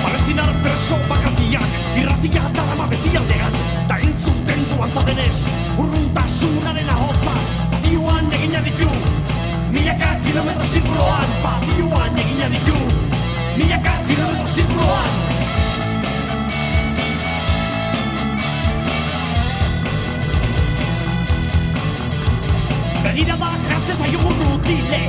Palestinar preso bakatiak, irratia darama beti aldean, da entzuten du antza denez, urruntasunaren ahotza, patioan egina ditu, milaka kilometro zirkuloan, patioan egina ditu, milaka kilometro zirkuloan. Begira da jartzen zaio urrutile,